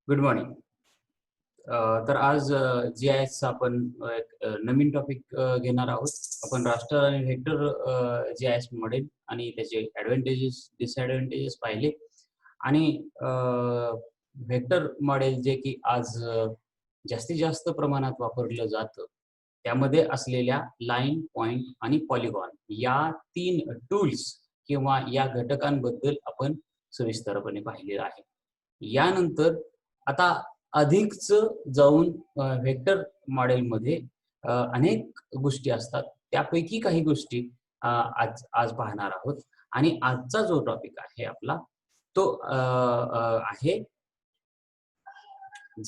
Good morning. तर आज GIS आपण एक नवीन टॉपिक घेणार आहोत. आपण राष्ट्र आणि व्हेक्टर GIS मॉडेल आणि त्याचे ॲडव्हांटेजेस डिसॲडव्हांटेजेस पाहिले आणि व्हेक्टर मॉडेल जे की आज जास्तीत जास्त प्रमाणात वापरलं जातं त्यामध्ये असलेल्या लाईन, पॉइंट आणि पॉलिगॉन या 3 टूल्स किंवा या घटकांबद्दल आपण सविस्तरपणे पाहिलेलं आहे. यानंतर आता अधिकच जाऊन व्हेक्टर मॉडेलमध्ये अनेक गोष्टी असतात. त्यापैकी काही गोष्टी आज आज पाहणार आहोत आणि आजचा जो टॉपिक आहे आपला तो आहे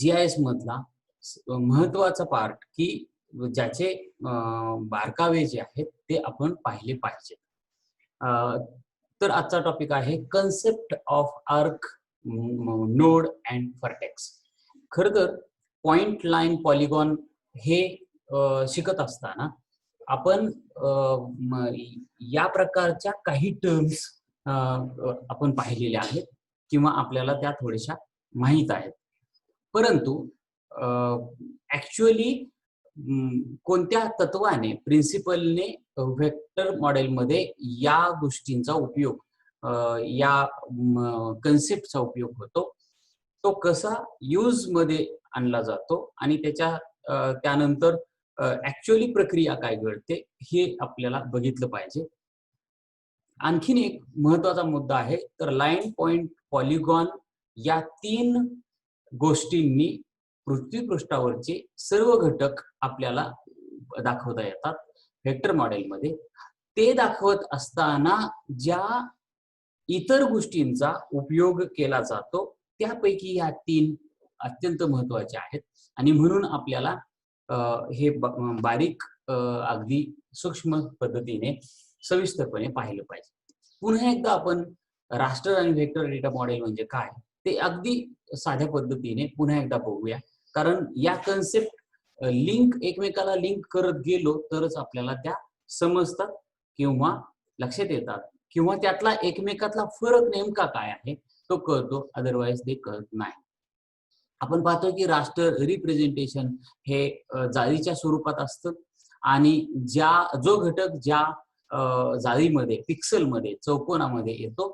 GIS मधला महत्वाचा पार्ट की ज्याचे बारकावे जे आहेत ते आपण पाहिले पाहिजेत. तर आजचा टॉपिक आहे concept of arc, node and vertex. खरं तर पॉइंट, लाईन, पॉलिगॉन हे शिकत असताना आपण या प्रकारच्या काही टर्म्स आपण पाहिलेल्या आहेत किंवा आपल्याला त्या थोड्याशा माहीत आहेत. परंतु ॲक्च्युअली कोणत्या तत्वाने, प्रिन्सिपलने व्हेक्टर मॉडेलमध्ये या गोष्टींचा उपयोग, या कन्सेप्टचा उपयोग होतो, तो कसा यूज मध्ये आणला जातो आणि त्यानंतर ॲक्च्युअली प्रक्रिया काय घडते हे आपल्याला बघितलं पाहिजे. आणखीन एक महत्वाचा मुद्दा आहे तर लाईन, पॉइंट, पॉलिगॉन या 3 गोष्टींनी पृथ्वीपृष्ठावरचे सर्व घटक आपल्याला दाखवता येतात व्हेक्टर मॉडेलमध्ये. ते दाखवत असताना ज्या इतर गोष्टींचा उपयोग केला जातो त्यापैकी या 3 अत्यंत महत्वाच्या आहेत आणि म्हणून आपल्याला हे बारीक अगदी सूक्ष्म पद्धतीने सविस्तरपणे पाहिलं पाहिजे. पुन्हा एकदा आपण राष्ट्र आणि व्हेक्टर डेटा मॉडेल म्हणजे काय ते अगदी साध्या पद्धतीने पुन्हा एकदा बघूया. कारण या कन्सेप्ट लिंक एकमेकाला लिंक करत गेलो तरच आपल्याला त्या समजतात किंवा लक्षात येतात किंवा त्यातला एकमेकातला फरक नेमका काय आहे तो कळतो, अदरवाईज ते कळत नाही. आपण पाहतो की राष्ट्र रिप्रेझेंटेशन हे जाळीच्या स्वरूपात असतं आणि जो घटक ज्या जाळीमध्ये, पिक्सलमध्ये, चौकोनामध्ये येतो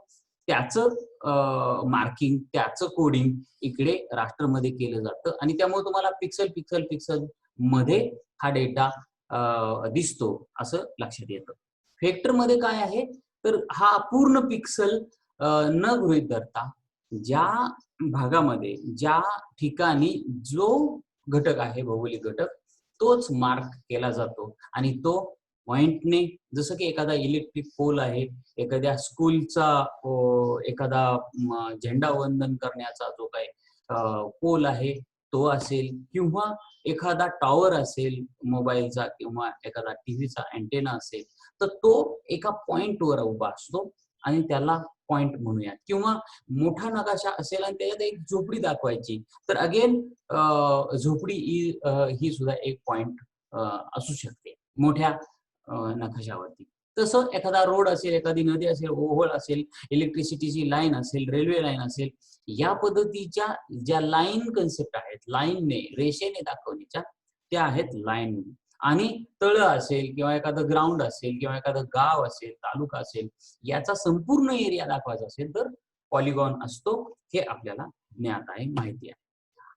त्याचं मार्किंग, त्याचं कोडिंग इकडे राष्ट्रमध्ये केलं जातं आणि त्यामुळे तुम्हाला पिक्सल पिक्सल पिक्सल मध्ये हा डेटा दिसतो असं लक्षात येतं. व्हेक्टर मध्ये काय आहे तर हा पूर्ण पिक्सल न गृहीत धरता ज्या भागामध्ये, ज्या ठिकाणी जो घटक आहे, भौगोलिक घटक, तोच मार्क केला जातो आणि तो पॉइंटने, जसं की एखादा इलेक्ट्रिक पोल आहे, एखाद्या स्कूलचा एखादा झेंडा वंदन करण्याचा जो काही पोल आहे तो असेल किंवा एखादा टॉवर असेल मोबाईलचा किंवा एखादा टीव्हीचा अँटेना असेल तर तो एका पॉइंटवर उभा असतो आणि त्याला पॉइंट म्हणूया. किंवा मोठा नकाशा असेल आणि त्याच्यात एक झोपडी दाखवायची तर अगेन झोपडी ही सुद्धा एक पॉइंट असू शकते मोठ्या नकाशावरती. तसं एखादा रोड असेल, एखादी नदी असेल, ओव्हळ असेल, इलेक्ट्रिसिटीची लाईन असेल, रेल्वे लाईन असेल, या पद्धतीच्या ज्या लाईन कन्सेप्ट आहेत, लाईनने, रेषेने दाखवण्याच्या, त्या आहेत लाईन. आणि तळ असेल किंवा एखादं ग्राउंड असेल किंवा एखादं गाव असेल, तालुका असेल, याचा संपूर्ण एरिया दाखवायचा असेल तर पॉलिगॉन असतो. हे आपल्याला ज्ञात आहे, माहिती आहे.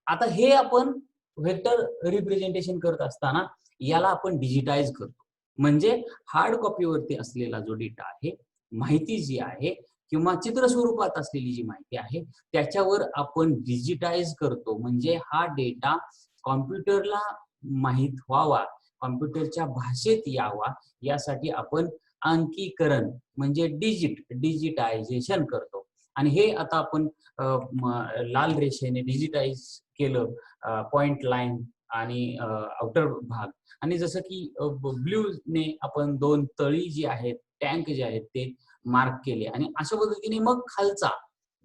आता हे आपण व्हेक्टर रिप्रेझेंटेशन करत असताना याला आपण डिजिटाइज करतो. म्हणजे हार्ड कॉपीवरती असलेला जो डेटा आहे, माहिती जी आहे किंवा चित्र स्वरूपात असलेली जी माहिती आहे त्याच्यावर आपण डिजिटाइज करतो. म्हणजे हा डेटा कॉम्प्युटरला माहित व्हावा, कॉम्प्युटरच्या भाषेत यावा यासाठी आपण अंकीकरण म्हणजे डिजिटायझेशन करतो. आणि हे आता आपण लाल रेषेने डिजिटाइज केलं पॉइंट, लाईन आणि आउटर भाग, आणि जसं की ब्ल्यूने आपण 2 तळी जी आहेत, टँक जे आहेत ते मार्क केले आणि अशा पद्धतीने मग खालचा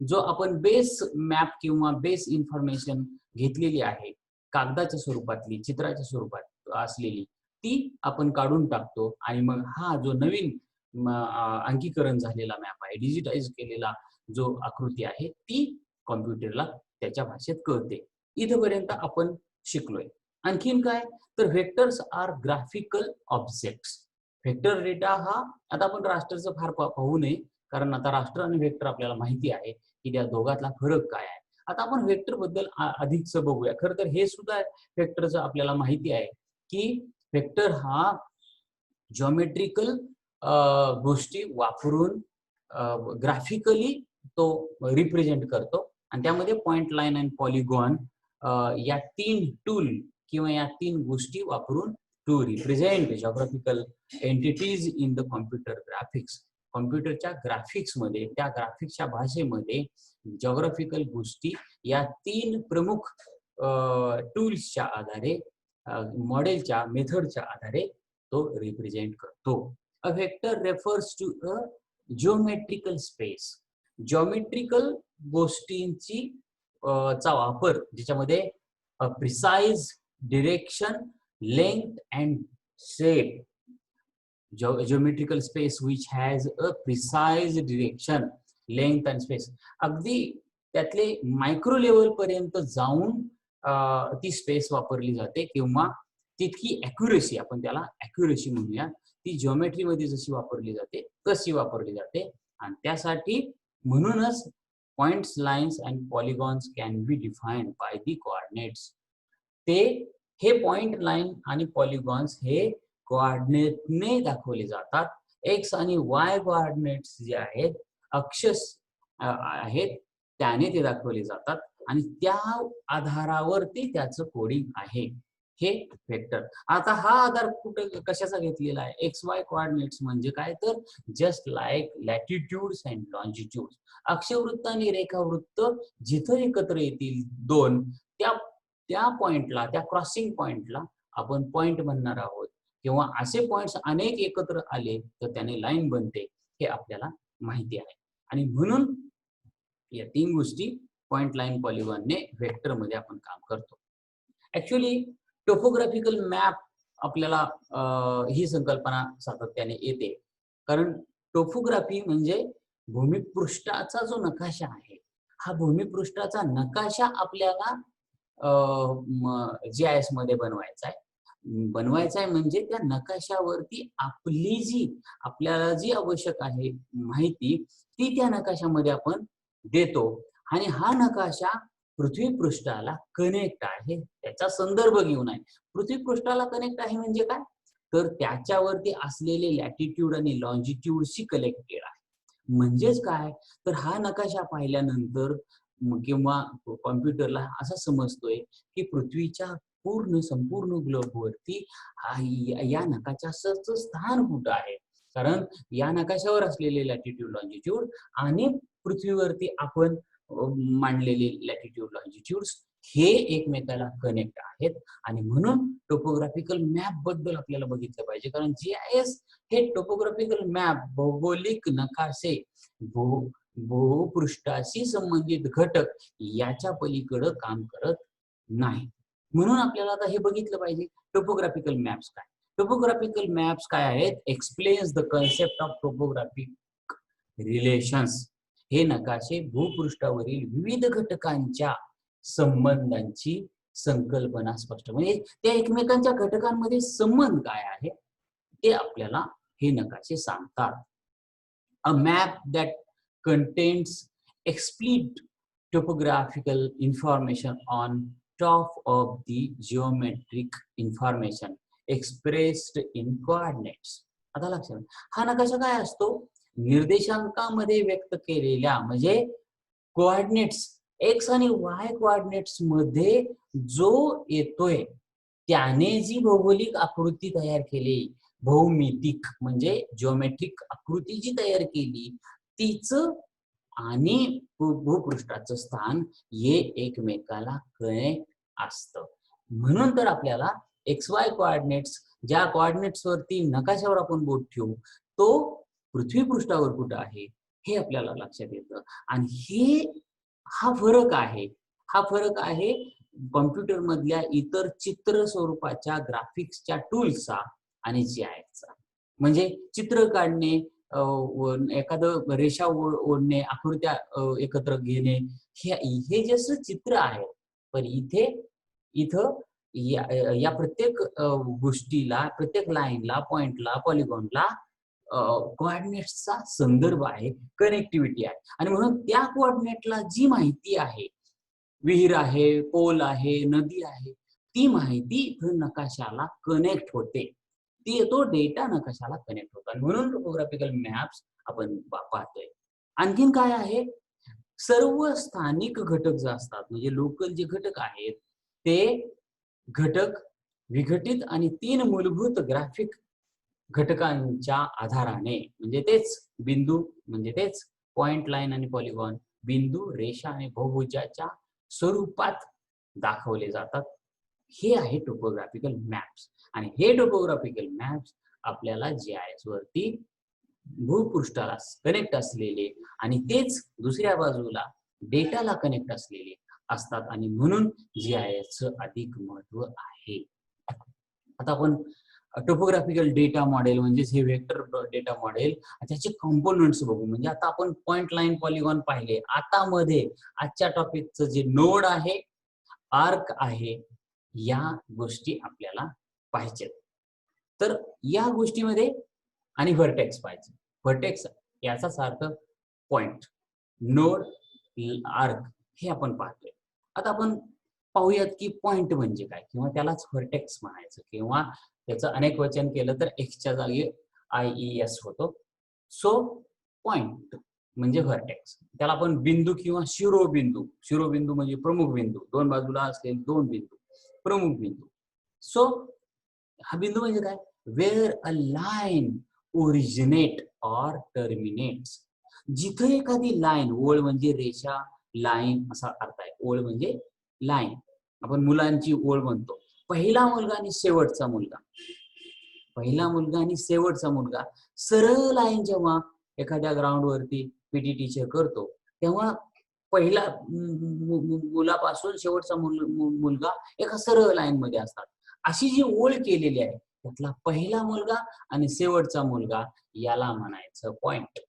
जो आपण बेस मॅप किंवा बेस इन्फॉर्मेशन घेतलेली आहे कागदाच्या स्वरूपातली, चित्राच्या स्वरूपात असलेली, ती आपण काढून टाकतो आणि मग हा जो नवीन अंकीकरण झालेला मॅप आहे, डिजिटाइज केलेला जो आकृती आहे ती कॉम्प्युटरला त्याच्या भाषेत कळते. इथपर्यंत आपण शिकलोय. आणखीन काय, तर vectors are graphical objects. Vector data हा, आता आपण राष्ट्रचं फार पाहू नये, कारण आता राष्ट्र आणि व्हेक्टर आपल्याला माहिती आहे की त्या दोघातला फरक काय आहे. आता आपण व्हेक्टर बद्दल अधिकच बघूया. खरं तर हे सुद्धा व्हेक्टरचं आपल्याला माहिती आहे की व्हेक्टर हा जॉमेट्रिकल गोष्टी वापरून ग्राफिकली तो रिप्रेझेंट करतो आणि त्यामध्ये पॉइंट, लाईन आणि पॉलिगॉन या 3 टूल किंवा या 3 गोष्टी वापरून to represent geographical entities in the computer graphics. कॉम्प्युटरच्या ग्राफिक्स मध्ये, त्या ग्राफिक्सच्या भाषेमध्ये जॉग्राफिकल गोष्टी या 3 प्रमुख टूल्सच्या आधारे, मॉडेलच्या मेथडच्या आधारे तो रिप्रेझेंट करतो. A vector refers to a geometrical space. Geometrical गोष्टींची चा वापर ज्याच्यामध्ये precise direction, length and shape. Geometrical space which has a precise direction, length and space. अगदी त्यातले मायक्रो लेवल पर्यंत जाऊन ती स्पेस वापरली जाते किंवा तितकी ॲक्युरेसी, आपण त्याला ॲक्युरेसी म्हणूया, ती जिओमेट्री मध्ये जशी वापरली जाते तशी वापरली जाते. आणि त्यासाठी म्हणूनच points, lines and polygons can be defined by the coordinates. हे पॉइंट, लाईन आणि पॉलिगॉन्स हे कोऑर्डिनेटने दाखवले जातात. एक्स आणि वाय कोऑर्डिनेट्स जे आहेत, अक्ष आहेत, त्याने ते दाखवले जातात आणि त्या आधारावरती त्याचं कोडिंग आहे हे व्हेक्टर. आता हा आधार कुठे कशाचा घेतलेला आहे? एक्स वाय कोऑर्डिनेट्स म्हणजे काय, तर जस्ट लाईक लॅटिट्यूड्स अँड लॉन्जिट्यूड्स. अक्षवृत्त आणि रेखावृत्त जिथं एकत्र येतील दोन, त्या पॉइंटला, त्या क्रॉसिंग पॉइंटला आपण पॉइंट म्हणणार आहोत. किंवा असे पॉइंट्स अनेक एकत्र आले तर त्याने लाईन बनते, हे आपल्याला माहिती आहे. आणि म्हणून या 3 गोष्टी पॉइंट, लाईन, पॉलिगॉनने व्हेक्टर मध्ये आपण काम करतो. ऍक्च्युअली टोपोग्राफिकल मॅप आपल्याला ही संकल्पना सातत्याने येते, कारण टोपोग्राफी म्हणजे भूमिपृष्ठाचा जो नकाशा आहे, हा भूमिपृष्ठाचा नकाशा आपल्याला GIS मध्ये बनवायचा आहे. म्हणजे त्या नकाशावरती आपल्याला जी आवश्यक आहे माहिती, ती त्या नकाशामध्ये आपण देतो. आणि हा नकाशा पृथ्वीपृष्ठाला कनेक्ट आहे, त्याचा संदर्भ घेऊन आहे. पृथ्वीपृष्ठाला कनेक्ट आहे म्हणजे काय, तर त्याच्यावरती असलेले लॅटिट्यूड आणि लॉन्जिट्यूडशी कनेक्टेड आहे. म्हणजेच काय, तर हा नकाशा पाहिल्यानंतर किंवा कॉम्प्युटरला असं समजतोय की पृथ्वीच्या संपूर्ण ग्लोब वरती या नकाशाचं स्थान कुठं आहे. कारण या नकाशावर असलेले लॅटिट्यूड, लॉन्जिट्यूड आणि पृथ्वीवरती आपण मांडलेले लॅटिट्यूड, लॉन्जिट्यूड्स हे एकमेकाला कनेक्ट आहेत. आणि म्हणून टोपोग्राफिकल मॅप बद्दल आपल्याला बघितलं पाहिजे, कारण GIS हे टोपोग्राफिकल मॅप, भौगोलिक नकाशे, भूपृष्ठाशी संबंधित घटक याच्या पलीकडे काम करत नाही. म्हणून आपल्याला आता हे बघितलं पाहिजे टोपोग्राफिकल मॅप्स काय. टोपोग्राफिकल मॅप्स काय आहेत? Explains the concept of topographic relations. हे नकाशे भूपृष्ठावरील विविध घटकांच्या संबंधांची संकल्पना स्पष्ट, म्हणजे त्या एकमेकांच्या घटकांमध्ये संबंध काय आहे ते आपल्याला हे नकाशे सांगतात. A map that contains explicit topographical information on top of the geometric information expressed in coordinates. आता लक्षात, हा नकाशा काय असतो? निर्देशांकामध्ये व्यक्त केलेल्या, म्हणजे कोऑर्डिनेट्स एक्स आणि वाय कोऑर्डिनेट्स मध्ये जो येतोय त्याने जी भौगोलिक आकृती तयार केली, भौमितिक म्हणजे जिओमेट्रिक आकृती जी तयार केली, तीचं आणि भूपृष्ठाचं स्थान हे एकमेकाला कनेक्ट असतं. म्हणून तर आपल्याला XY कोऑर्डिनेट्स, ज्या कोऑर्डिनेट्स वरती नकाशावर आपण बोट ठेवू, तो पृथ्वीपृष्ठावर कुठं आहे हे आपल्याला लक्षात येतं. आणि हा फरक आहे कॉम्प्युटर मधल्या इतर चित्र स्वरूपाच्या ग्राफिक्सच्या टूल्सचा आणि GISचा. म्हणजे चित्र काढणे, एखादं रेषा ओढणे, आकृत्या एकत्र घेणे, हे जसं चित्र आहे. पण इथं या प्रत्येक गोष्टीला, प्रत्येक लाईनला, पॉइंटला, पॉलिगॉनला कोऑर्डिनेट्सचा संदर्भ आहे, कनेक्टिव्हिटी आहे. आणि म्हणून त्या कोऑर्डिनेटला जी माहिती आहे, विहीर आहे, पोल आहे, नदी आहे, ती माहिती इथं नकाशाला कनेक्ट होते. तो डेटा नकाशाला कनेक्ट होतो आणि म्हणून टोपोग्राफिकल मॅप्स आपण पाहतोय. आणखीन काय आहे, सर्व स्थानिक घटक जे असतात, म्हणजे लोकल जे घटक आहेत, ते घटक विघटित आणि 3 मूलभूत ग्राफिक घटकांच्या आधाराने, म्हणजे तेच बिंदू, म्हणजे तेच पॉइंट, लाईन आणि पॉलिगॉन, बिंदू, रेषा आणि बहुभुजाच्या स्वरूपात दाखवले जातात. हे आहे टोपोग्राफिकल मॅप्स. आणि हे टोपोग्राफिकल मॅप्स आपल्याला जीआयएस वरती भूपृष्ठाला कनेक्ट असलेले आणि तेच दुसऱ्या बाजूला डेटाला कनेक्ट असलेले असतात आणि म्हणून जीआयएसचं अधिक महत्व आहे. आता आपण टोपोग्राफिकल डेटा मॉडेल म्हणजेच हे वेक्टर डेटा मॉडेल, त्याचे कंपोनेंट्स बघू. म्हणजे आता आपण पॉइंट, लाईन, पॉलिगॉन पाहिले. आता मध्ये आजच्या टॉपिकचं जे नोड आहे, आर्क आहे, या गोष्टी आपल्याला पाहिजेत. तर या गोष्टीमध्ये आणि व्हर्टेक्स पाहिजे. व्हर्टेक्स याचाच अर्थ पॉइंट, नोड, आर्क हे आपण पाहतोय. आता आपण पाहूयात की पॉइंट म्हणजे काय, किंवा त्यालाच व्हर्टेक्स म्हणायचं, किंवा त्याचं अनेक वचन केलं तर एक्सच्या जागी IES होतो. सो पॉइंट म्हणजे व्हर्टेक्स. त्याला आपण बिंदू किंवा शिरोबिंदू, शिरोबिंदू म्हणजे प्रमुख बिंदू, दोन बाजूला असलेले 2 बिंदू, प्रमुख बिंदू. सो हा बिंदू म्हणजे काय, where a line originate or terminates. जिथे एखादी लाईन, ओळ म्हणजे रेषा, लाईन असा अर्थ आहे. ओळ म्हणजे लाईन, आपण मुलांची ओळ म्हणतो. पहिला मुलगा आणि शेवटचा मुलगा, पहिला मुलगा आणि शेवटचा मुलगा, सरळ लाईन जेव्हा एखाद्या ग्राउंड वरती पीटी टीचर करतो, तेव्हा पहिला मुलापासून शेवटचा मुलगा एका सरळ लाईन मध्ये असतात. अशी जी ओळ केलेली आहे, त्यातला पहिला मुलगा आणि शेवटचा मुलगा याला म्हणायचं पॉइंट.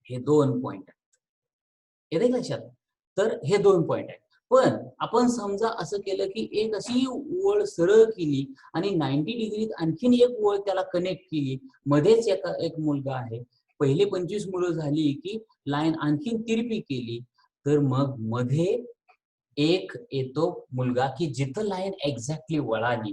हे 2 पॉइंट आहेत. येते लक्षात? तर हे 2 पॉइंट आहेत. पण आपण समजा असं केलं की एक अशी ओळ सरळ केली आणि 90 डिग्रीत आणखीन एक ओळ त्याला कनेक्ट केली, मध्येच एक मुलगा आहे, पहिले 25 मुलं झाली की लाईन आणखीन तिरपी केली, तर मग मध्ये एक येतो मुलगा की जिथं लाईन एक्झॅक्टली वळाली,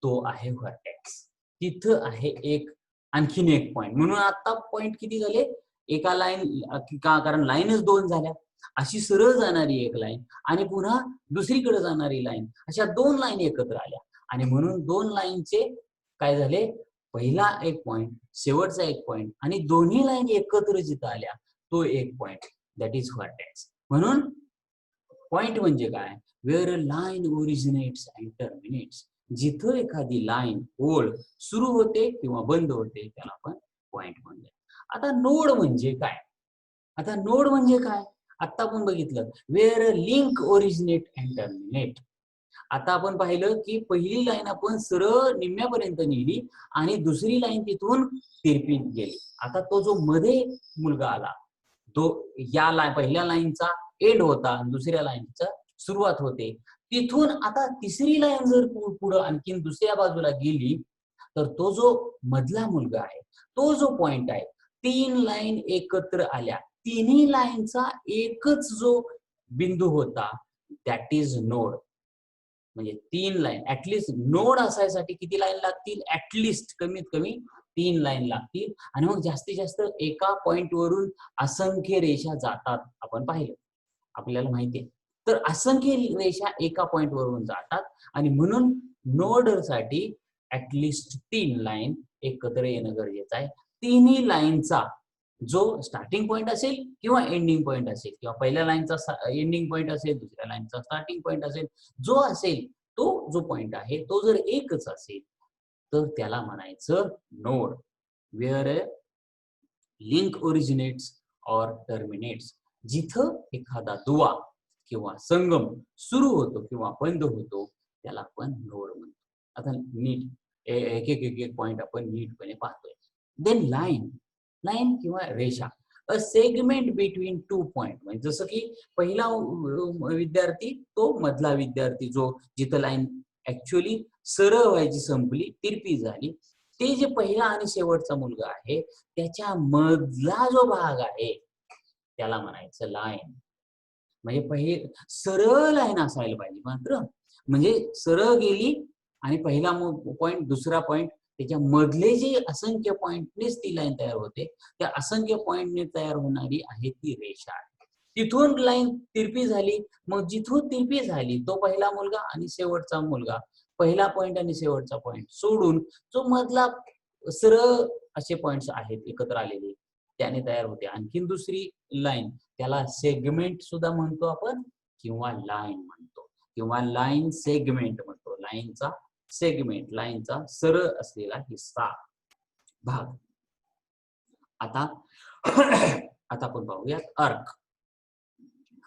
तो आहे व्हर्टेक्स. तिथं आहे एक आणखीन एक पॉइंट. म्हणून आता पॉइंट किती झाले, एका लाईन, कारण लाईनच 2 झाल्या. अशी सरळ जाणारी एक लाईन आणि पुन्हा दुसरीकडे जाणारी लाईन, अशा 2 लाईन एकत्र आल्या आणि म्हणून 2 लाईनचे काय झाले, पहिला एक पॉइंट, शेवटचा एक पॉइंट आणि दोन्ही लाईन एकत्र जिथं आल्या, तो एक पॉइंट, दॅट इज व्हर्टेक्स. म्हणून पॉइंट म्हणजे काय, where a line originates and terminates. जिथं एखादी लाईन, ओळ सुरू होते किंवा बंद होते, त्याला आपण पॉइंट म्हणतो. आता नोड म्हणजे काय, आता नोड म्हणजे काय, आता आपण बघितलं where a link originate and terminate. आता आपण पाहिलं की पहिली लाईन आपण सरळ निम्म्यापर्यंत नेली आणि दुसरी लाईन तिथून तिरपी गेली. आता तो जो मध्ये मुलगा आला, तो या पहिल्या लाईनचा एंड होता आणि दुसऱ्या लाईनचा सुरुवात होते. तिथून आता तिसरी लाईन जर पुढे आणखीन दुसऱ्या बाजूला गेली, तर तो जो मधला मुलगा आहे, तो जो पॉइंट आहे, 3 लाईन एकत्र आल्या, तिन्ही लाईनचा एकच जो बिंदू होता, दॅट इज नोड. म्हणजे 3 लाईन, ऍटलिस्ट नोड असायसाठी किती लाईन लागतील, ऍटलिस्ट कमीत कमी 3 लाईन लागतील. आणि मग जास्तीत जास्त एका पॉइंट वरून असंख्य रेषा जातात, आपण पाहिलं, आपल्याला माहितीये. तर असंख्य रेषा एका पॉइंट वरून जातात आणि म्हणून नोड साठी ऍटलिस्ट 3 लाईन एकत्र येणं गरजेचं आहे. तिन्ही लाईनचा जो स्टार्टिंग पॉइंट असेल किंवा एंडिंग पॉइंट असेल, किंवा पहिल्या लाईनचा एंडिंग पॉइंट असेल, दुसऱ्या लाईनचा स्टार्टिंग पॉइंट असेल, जो असेल तो जो पॉइंट आहे, तो जर एकच असेल तर त्याला म्हणायचं node. Where link originates or terminates. जिथं एखादा दुवा किंवा संगम सुरू होतो किंवा बंद होतो, त्याला आपण नोड म्हणतो. आता नीट एक एक एक पॉइंट आपण नीटपणे पाहतोय. देन लाईन, लाईन किंवा रेषा, a segment between two point. म्हणजे जसं की पहिला विद्यार्थी तो मधला विद्यार्थी जो जिथं लाईन ऍक्च्युअली सरळ व्हायची संपली, तिरपी झाली, ते जे पहिला आणि शेवटचा मुलगा आहे त्याच्या मधला जो भाग आहे त्याला म्हणायचं लाईन. म्हणजे सरळ लाईन असायला पाहिजे मात्र, म्हणजे सरळ गेली आणि पहिला पॉइंट दुसरा पॉइंट त्याच्या मधले जे असंख्य पॉइंटनेच ती लाईन तयार होते, त्या असंख्य पॉइंटने तयार होणारी आहे ती रेषा आहे. तिथून लाईन तिरपी झाली, मग जिथून तिरपी झाली तो पहिला मुलगा आणि शेवटचा मुलगा, पहिला पॉइंट आणि शेवटचा पॉइंट सोडून जो मधला सरळ असे पॉइंट्स आहेत एकत्र आलेले त्याने तयार होते आणखीन दुसरी लाईन, त्याला सेगमेंट सुद्धा म्हणतो आपण किंवा लाईन म्हणतो किंवा लाईन सेगमेंट म्हणतो. लाईनचा सेगमेंट, लाईनचा सरळ असलेला हिस्सा भाग. आता आता आपण पाहूयात अर्क.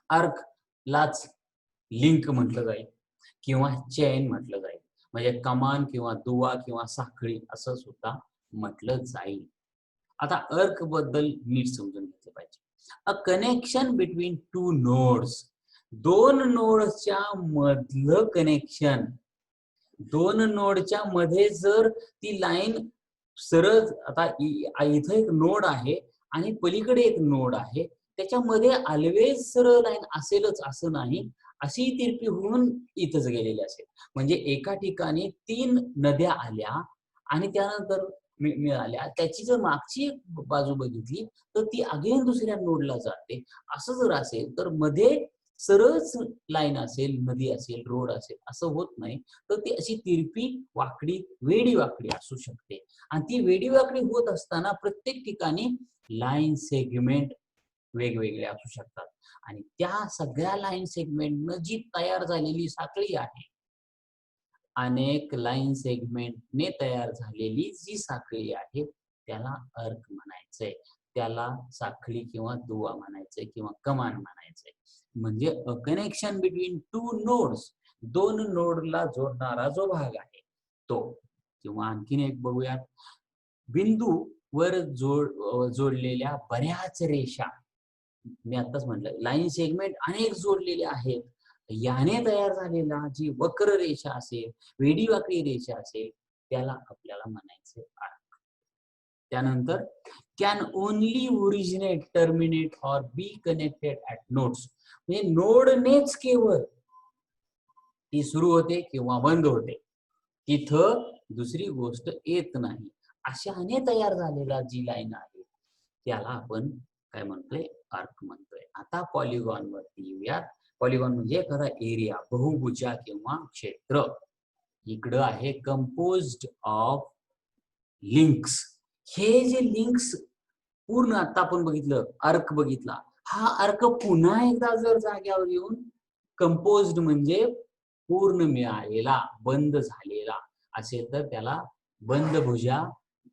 अर्क लाच लिंक म्हटलं जाईल किंवा चेन म्हटलं जाईल, म्हणजे कमान किंवा दुवा किंवा साखळी असं सुद्धा म्हटलं जाईल. आता अर्क बद्दल नीट समजून घेतलं पाहिजे. A connection between two nodes, दोन नोड्सच्या मधलं कनेक्शन, दोन नोडच्या मध्ये जर ती लाईन सरळ, आता इथं एक नोड आहे आणि पलीकडे एक नोड आहे, त्याच्यामध्ये ऑलवेज सरळ लाईन असेलच असं नाही, अशी तिरपी होऊन इथंच गेलेली असेल. म्हणजे एका ठिकाणी 3 नद्या आल्या आणि त्यानंतर मिळाल्या, त्याची जर मागची एक बाजू बघितली तर ती अगेन दुसऱ्या नोडला जाते. असं जर असेल तर मध्ये सरळच लाईन असेल, नदी असेल, रोड असेल असं होत नाही. तर ती अशी तिरपी वाकडी वेडी वाकडी असू शकते आणि ती वेडी वाकडी होत असताना प्रत्येक ठिकाणी लाईन सेगमेंट वेगवेगळे असू शकतात आणि त्या सगळ्या लाईन सेगमेंटनं जी तयार झालेली साखळी आहे, अनेक लाईन सेगमेंटने तयार झालेली जी साखळी आहे त्याला अर्क म्हणायचंय, त्याला साखळी किंवा दुवा म्हणायचंय किंवा कमान म्हणायचंय. म्हणजे a connection between two nodes, दोन नोडला जोडणारा जो भाग आहे तो. किंवा आणखीन एक बघूयात, बिंदू वर जोडलेल्या बऱ्याच रेषा. मी आताच म्हटलं लाईन सेगमेंट अनेक जोडलेले आहेत, याने तयार झालेला जी वक्र रेषा असेल, वेडी वाकडी रेषा असेल त्याला आपल्याला म्हणायचे अर्क. त्यानंतर can only originate, terminate or be connected at nodes, म्हणजे नोडनेच केवळ ती सुरू होते किंवा बंद होते, तिथं दुसरी गोष्ट येत नाही, अशाने तयार झालेला जी लाईन आहे त्याला आपण काय म्हणतोय, आर्क म्हणतोय. आता पॉलिगॉन वरती येऊयात. पॉलिगॉन म्हणजे एखादा एरिया, बहुभुजा किंवा क्षेत्र. इकडं आहे कंपोज्ड ऑफ लिंक्स. हे जे लिंक्स पूर्ण आता आपण बघितलं, अर्क बघितला, हा अर्क पुन्हा एकदा जर जाग्यावर येऊन कंपोज्ड म्हणजे पूर्ण मिळालेला, बंद झालेला असेल तर त्याला बंदभुजा,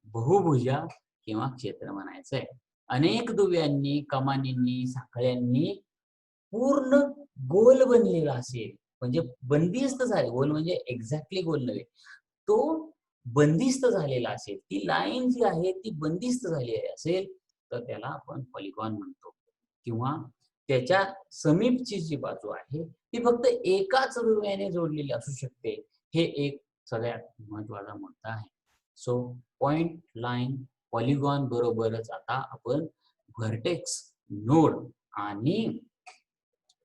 बहुभुजा किंवा क्षेत्र म्हणायचंय. अनेक दुव्यांनी, कमानींनी, साखळ्यांनी पूर्ण गोल बनलेला असेल, म्हणजे बंदिस्त झाले, गोल म्हणजे एक्झॅक्टली गोल नव्हे, तो बंदिस्त झालेला असेल, ती लाईन जी आहे ती बंदिस्त झालेली असेल तर त्याला आपण पॉलिगॉन म्हणतो. किंवा त्याच्या समीपची जी बाजू आहे ती फक्त एकाच दुव्याने जोडलेली असू शकते. हे एक सगळ्यात महत्वाचा मुद्दा आहे. सो पॉइंट, लाईन, पॉलिगॉन बरोबरच आता आपण व्हर्टेक्स, नोड आणि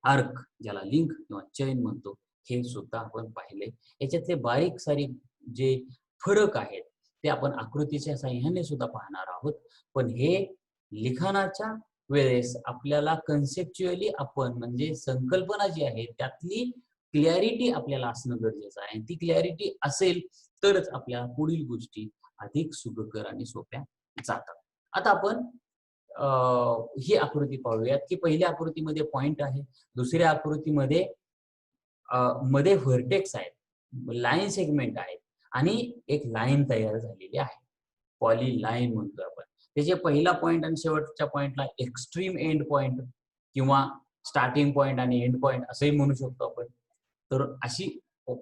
आर्क, ज्याला लिंक किंवा चैन म्हणतो, हे सुद्धा आपण पाहिले. याच्यातले बारीक सारीक जे फरक आहेत ते आपण आकृतीच्या साहाय्याने सुद्धा पाहणार आहोत. पण हे लिखाणाच्या वेळेस आपल्याला कन्सेप्च्युअली आपण म्हणजे संकल्पना जी आहे त्यातली क्लॅरिटी आपल्याला असणं गरजेचं आहे. ती क्लॅरिटी असेल तरच आपल्या पुढील गोष्टी अधिक सुखकर आणि सोप्या जातात. आता आपण ही आकृती पाहूयात की पहिल्या आकृतीमध्ये पॉइंट आहे, दुसऱ्या आकृतीमध्ये मध्ये व्हर्टेक्स आहेत, लाईन सेगमेंट आहेत आणि एक लाईन तयार झालेली आहे, पॉली लाईन म्हणतो आपण. त्याचे पहिला पॉइंट आणि शेवटच्या पॉइंटला एक्स्ट्रीम एंड पॉइंट किंवा स्टार्टिंग पॉइंट आणि एंड पॉइंट असंही म्हणू शकतो आपण. तर अशी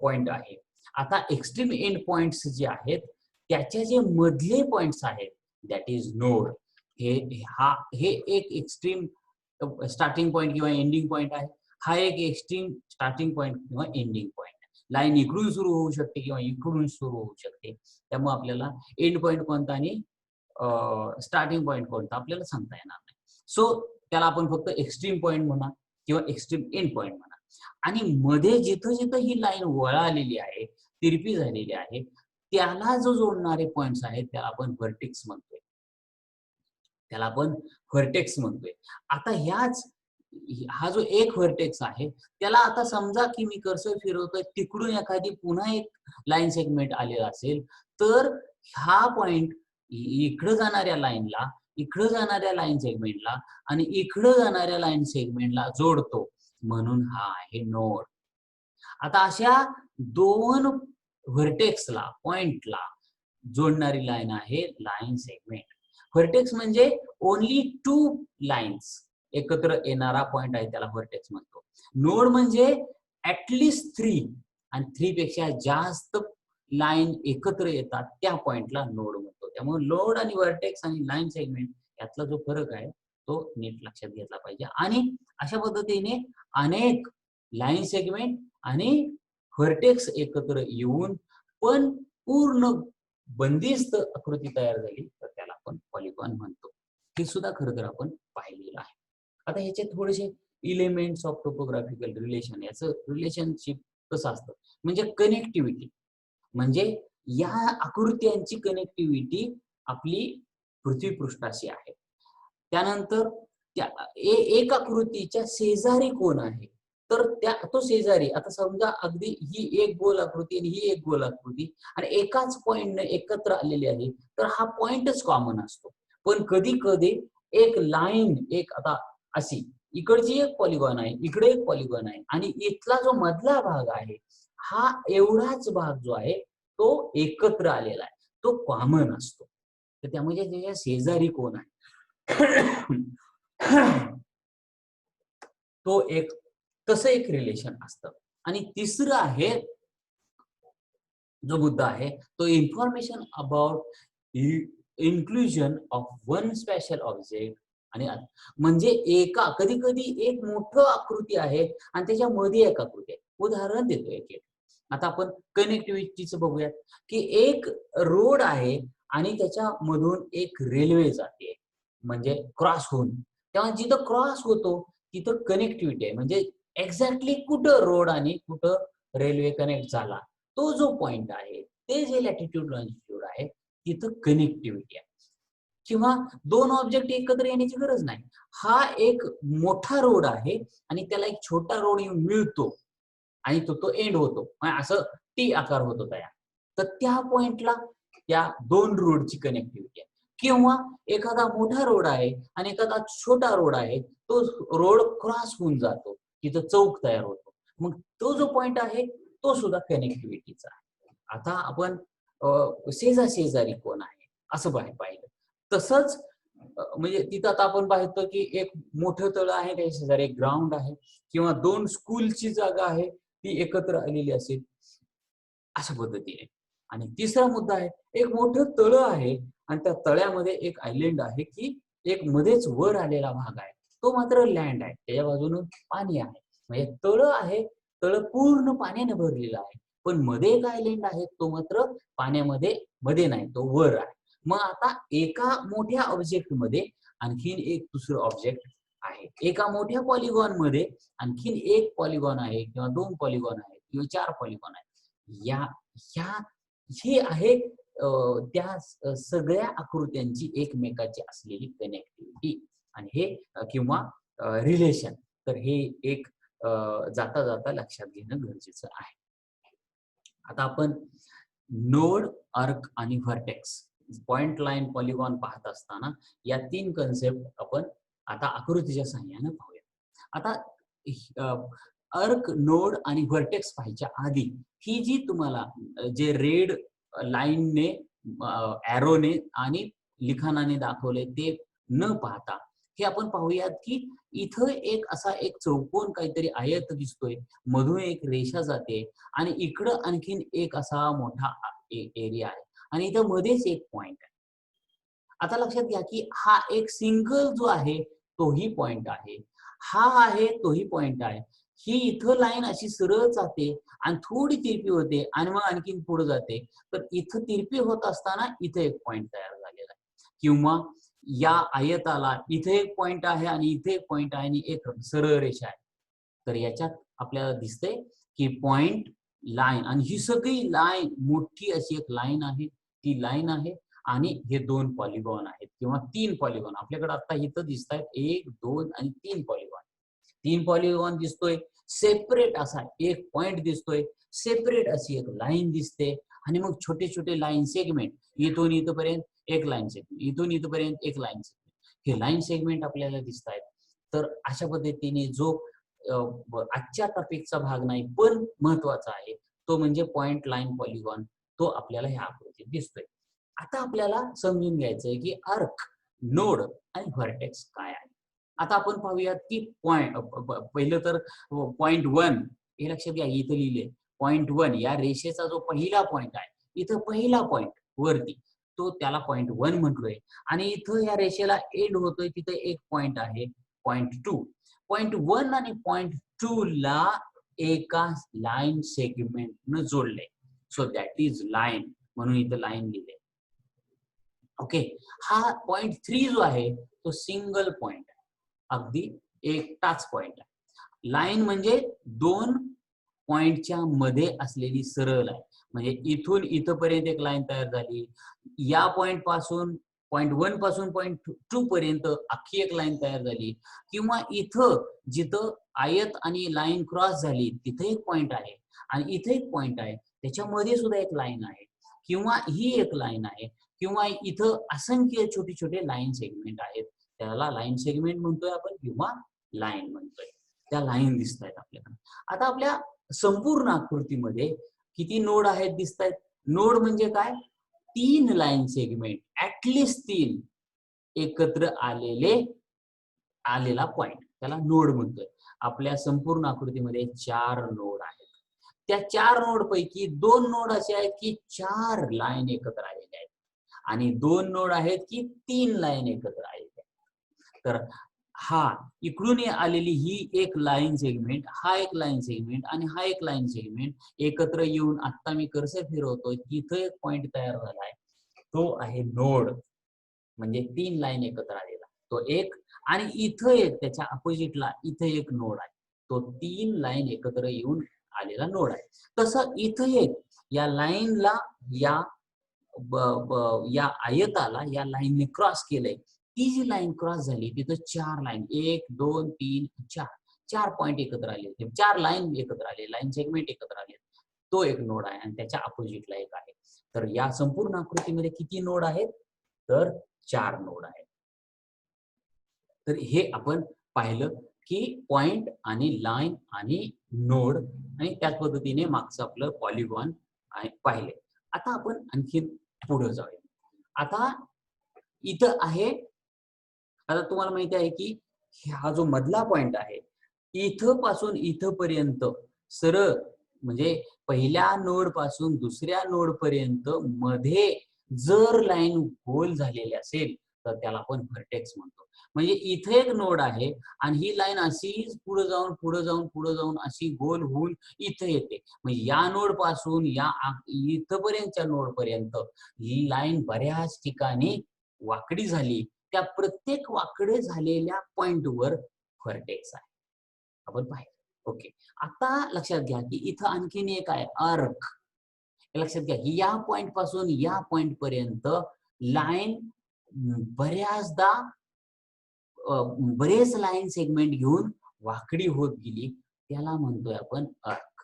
पॉइंट आहे. आता एक्स्ट्रीम एंड पॉइंट्स जे आहेत त्याचे जे मधले पॉइंट्स आहेत दॅट इज नोड. हे एक एक्स्ट्रीम स्टार्टिंग पॉइंट किंवा एंडिंग पॉइंट आहे. हा एक एक्स्ट्रीम स्टार्टिंग पॉइंट किंवा एंडिंग पॉइंट आहे. लाईन इकडून सुरू होऊ शकते किंवा इकडून सुरू होऊ शकते. त्यामुळे आपल्याला एंड पॉइंट कोणता आणि स्टार्टिंग पॉइंट कोणता आपल्याला सांगता येणार नाही. सो त्याला आपण फक्त एक्स्ट्रीम पॉइंट म्हणा किंवा एक्स्ट्रीम एंड पॉइंट म्हणा. आणि मध्ये जिथं जिथं ही लाईन वळालेली आहे, तिरपी झालेली आहे, त्याला जो जोडणारे पॉइंट्स आहेत त्याला आपण व्हर्टेक्स म्हणतोय. त्याला आपण व्हर्टेक्स म्हणतोय. आता हा जो एक व्हर्टेक्स आहे त्याला आता समजा की मी कर्सर फिरवतोय, तिकडून एखादी पुन्हा एक लाईन सेगमेंट आलेला असेल, तर हा पॉइंट इकडे जाणाऱ्या लाईनला, इकडे जाणाऱ्या लाईन सेगमेंटला आणि इकडे जाणाऱ्या लाईन सेगमेंटला जोडतो, म्हणून हा आहे नोड. आता अशा दोन व्हर्टेक्सला, पॉइंटला जोडणारी लाईन आहे लाईन सेगमेंट. व्हर्टेक्स म्हणजे ओनली टू लाईन्स एकत्र येणारा पॉइंट आहे, त्याला व्हर्टेक्स म्हणतो. नोड म्हणजे ऍटलिस्ट 3 आणि 3 पेक्षा जास्त लाईन एकत्र येतात त्या पॉइंटला नोड म्हणतो. त्यामुळे नोड आणि व्हर्टेक्स आणि लाईन सेगमेंट यातला जो फरक आहे तो नीट लक्षात घेतला पाहिजे. आणि अशा पद्धतीने अनेक लाईन सेगमेंट आणि व्हर्टेक्स एकत्र येऊन पण पूर्ण बंदिस्त आकृती तयार झाली तर त्याला आपण पॉलिगॉन म्हणतो. हे सुद्धा खरं तर आपण पाहिलेलं आहे. आता ह्याचे थोडेसे इलेमेंट्स ऑफ टोपोग्राफिकल रिलेशन, याचं रिलेशनशिप कसं असतं म्हणजे कनेक्टिव्हिटी, म्हणजे या आकृत्यांची कनेक्टिव्हिटी आपली पृथ्वीपृष्ठाशी आहे. त्यानंतर त्या एक आकृतीच्या शेजारी कोण आहे, तर तो शेजारी, आता समजा अगदी ही एक गोल आकृती आणि ही एक गोल आकृती आणि एकाच पॉइंटने एकत्र आलेली आहे, तर हा पॉइंटच कॉमन असतो. पण कधी कधी एक लाईन, एक आता अशी इकडची एक पॉलिगॉन आहे, इकडे एक पॉलिगॉन आहे आणि इथला जो मधला भाग आहे हा एवढाच भाग जो आहे तो एकत्र आलेला आहे, तो कॉमन असतो. तर त्यामुळे त्याच्या शेजारी कोण आहे तो एक तसं एक रिलेशन असतं. आणि तिसरं आहे जो मुद्दा आहे तो information about inclusion of one special object. आणि म्हणजे एका कधी कधी एक मोठं आकृती आहे आणि त्याच्यामध्ये एक आकृती आहे. उदाहरण देतो एक. आता आपण कनेक्टिव्हिटीचं बघूयात की एक रोड आहे आणि त्याच्या मधून एक रेल्वे जाते, म्हणजे क्रॉस होऊन. तेव्हा जिथं क्रॉस होतो तिथं कनेक्टिव्हिटी आहे, म्हणजे एक्झॅक्टली कुठं रोड आणि कुठं रेल्वे कनेक्ट झाला तो जो पॉइंट आहे, ते जे लॅटिट्यूड लॉंजिट्यूड आहे तिथं कनेक्टिव्हिटी आहे. किंवा दोन ऑब्जेक्ट एकत्र येण्याची गरज नाही. हा एक मोठा रोड आहे आणि त्याला एक छोटा रोड येऊन मिळतो आणि तो एंड होतो, असं टी आकार होतो तयार. तर त्या पॉइंटला त्या दोन रोडची कनेक्टिव्हिटी आहे. किंवा एखादा मोठा रोड आहे आणि एखादा छोटा रोड आहे, तो रोड क्रॉस होऊन जातो, तिथं चौक तयार होतो. मग तो जो पॉइंट आहे तो सुद्धा कनेक्टिव्हिटीचा आहे. आता आपण शेजारी कोण आहे असं पाहिलं. तसंच म्हणजे तिथं आता आपण पाहतो की एक मोठं तळं आहे, त्या शेजारी एक ग्राउंड आहे किंवा दोन स्कूलची जागा आहे ती एकत्र आलेली असेल अशा पद्धतीने. आणि तिसरा मुद्दा आहे, एक मोठं तळं आहे आणि त्या तळ्यामध्ये एक आयलंड आहे की एक मध्येच वर आलेला भाग आहे, तो मात्र लँड आहे, त्याच्या बाजूनं पाणी आहे. म्हणजे तळं आहे, तळं पूर्ण पाण्याने भरलेलं आहे, पण मध्ये एक आयलंड आहे, तो मात्र पाण्यामध्ये मध्ये नाही, तो वर आहे. मग आता एका मोठ्या ऑब्जेक्ट मध्ये आणखीन एक दुसरं ऑब्जेक्ट आहे, एका मोठ्या पॉलिगॉन मध्ये आणखीन एक पॉलिगॉन आहे किंवा दोन पॉलिगॉन आहेत किंवा 4 पॉलिगॉन आहेत. ह्या ही आहे त्या सगळ्या आकृत्यांची एकमेकाची असलेली कनेक्टिव्हिटी आणि हे किंवा रिलेशन. तर हे एक जाता जाता लक्षात घेणं गरजेचं आहे. आता आपण नोड, आर्क आणि व्हर्टेक्स, पॉइंट, लाईन, पॉलिगॉन पाहत असताना या 3 कन्सेप्ट आपण आता आकृतीच्या सहाय्याने पाहूया. आता आर्क, नोड आणि व्हर्टेक्स पाहायच्या आधी ही जी तुम्हाला जे रेड लाईनने, एरोने आणि लिखाणाने दाखवले ते न पाहता हे आपण पाहूयात की इथं एक असा एक चौकोन काहीतरी आयत दिसतोय, मधून एक रेषा जाते आणि इकडं आणखीन एक असा मोठा एरिया आहे आणि इथं मध्येच एक पॉइंट आहे. आता लक्षात घ्या की हा एक सिंगल जो आहे तोही पॉइंट आहे, हा आहे तोही पॉइंट आहे. ही इथं लाईन अशी सरळ जाते आणि थोडी तिरपी होते आणि मग आणखीन पुढे जाते. तर इथं तिरपी होत असताना इथे एक पॉइंट तयार झालेला आहे. किंवा या आयताला इथे एक पॉइंट आहे आणि इथे एक पॉइंट आहे आणि एक सरळ रेषा आहे. तर याच्यात आपल्याला दिसतंय की पॉइंट, लाईन आणि ही सगळी लाईन मोठी अशी एक लाईन आहे, ती लाईन आहे आणि हे 2 पॉलिगॉन आहेत किंवा 3 पॉलिगॉन आपल्याकडे आता इथं दिसत आहेत. 1, 2 आणि 3 पॉलिगॉन. 3 पॉलिगॉन दिसतोय, सेपरेट असा एक पॉइंट दिसतोय, सेपरेट अशी एक लाईन दिसते आणि मग छोटे छोटे लाईन सेगमेंट, इथून इथपर्यंत एक लाईन सेगमेंट, इथून इथपर्यंत एक लाईन सेगमेंट, हे लाईन सेगमेंट आपल्याला दिसत आहेत. तर अशा पद्धतीने जो आजच्या टॉपिकचा भाग नाही पण महत्वाचा आहे तो म्हणजे पॉइंट, लाईन, पॉलिगॉन, तो आपल्याला ह्या आकृतीत दिसतोय. आता आपल्याला समजून घ्यायचंय की आर्क, नोड आणि व्हर्टेक्स काय आहे. आता आपण पाहूयात की पॉइंट, पहिलं तर पॉइंट 1 हे लक्षात घ्या, इथं लिहिले पॉइंट 1 या रेषेचा जो पहिला पॉइंट आहे, इथं पहिला पॉइंट वरती तो त्याला पॉइंट 1 म्हटलोय आणि इथं या रेषेला एंड होतोय तिथे एक पॉइंट आहे पॉइंट 2. पॉइंट 1 आणि पॉइंट 2 ला एका लाईन सेगमेंट न जोडले, सो दॅट इज लाईन, म्हणून इथं लाईन लिहिले. ओके, हा पॉइंट 3 जो आहे तो सिंगल पॉइंट आहे, अगदी एकटाच पॉइंट आहे. लाईन म्हणजे 2 पॉइंटच्या मध्ये असलेली सरळ लाईन, म्हणजे इथून इथपर्यंत एक लाईन तयार झाली, या पॉइंट पासून पॉइंट 1 पासून पॉइंट 2 पर्यंत अख्खी एक लाईन तयार झाली, किंवा इथं जिथं आयत आणि लाईन क्रॉस झाली तिथे एक पॉइंट आहे आणि इथे एक पॉइंट आहे, त्याच्यामध्ये सुद्धा एक लाईन आहे, किंवा ही एक लाईन आहे, किंवा इथं असंख्य छोटे छोटे लाईन सेगमेंट आहेत, त्याला लाईन सेगमेंट म्हणतोय आपण किंवा लाईन म्हणतोय. त्या लाईन दिसत आहेत आपल्याला. आता आपल्या संपूर्ण आकृतीमध्ये किती नोड आहेत दिसत आहेत? नोड म्हणजे काय? 3 लाईन सेगमेंट, ऍटलिस्ट 3 एकत्र आलेला पॉइंट, त्याला नोड म्हणतोय. आपल्या संपूर्ण आकृतीमध्ये 4 नोड आहेत. त्या 4 नोड पैकी 2 नोड असे आहेत की 4 लाईन एकत्र आलेले आहेत आणि 2 नोड आहेत की 3 लाईन एकत्र आलेले आहेत. तर हा इकडून आलेली ही एक लाईन सेगमेंट, हा एक लाईन सेगमेंट आणि हा एक लाईन सेगमेंट एकत्र येऊन आता मी कर्सर फिरवतोय, तिथं एक पॉइंट तयार झालाय, तो आहे नोड, म्हणजे 3 लाईन एकत्र आलेला तो एक, आणि इथं एक त्याच्या अपोजिटला इथे एक नोड आहे, तो 3 लाईन एकत्र येऊन आलेला नोड आहे. तसं इथं एक या लाईनला या आयताला या लाईनने क्रॉस केलंय, ती जी लाईन क्रॉस झाली तिथं 4 लाईन, 1, 2, 3, 4 पॉइंट एकत्र आले, 4 लाईन एकत्र आले, लाईन सेगमेंट एकत्र आले, तो एक नोड आहे आणि त्याच्या अपोजिटला एक आहे. तर या संपूर्ण आकृतीमध्ये किती नोड आहेत? तर 4 नोड आहेत. तर हे आपण पाहिलं की पॉइंट आणि लाईन आणि नोड, आणि त्याच पद्धतीने मागचं आपलं पॉलिगॉन पाहिले. आता आपण आणखीन पुढे जाऊया. आता इथं आहे, आता तुम्हाला माहिती आहे की हा जो मधला पॉइंट आहे, इथं पासून इथपर्यंत सरळ, म्हणजे पहिल्या नोड पासून दुसऱ्या नोड पर्यंत मध्ये जर लाईन गोल झालेली असेल तर त्याला आपण व्हर्टेक्स म्हणतो. म्हणजे इथे एक नोड आहे आणि ही लाईन अशीच पुढे जाऊन पुढे जाऊन पुढे जाऊन अशी गोल होऊन इथे येते, म्हणजे या नोड पासून या इथपर्यंतच्या नोड पर्यंत ही लाईन बऱ्याच ठिकाणी वाकडी झाली, त्या प्रत्येक वाकडे झालेल्या पॉइंटवर व्हर्टेक्स आहे, आपण पाहिलं. ओके, आता लक्षात घ्या की इथं आणखीन एक आहे आर्क. लक्षात घ्या की या पॉइंट पासून या पॉइंट पर्यंत लाईन बऱ्याचदा बरेच लाईन सेगमेंट घेऊन वाकडी होत गेली, त्याला म्हणतोय आपण आर्क.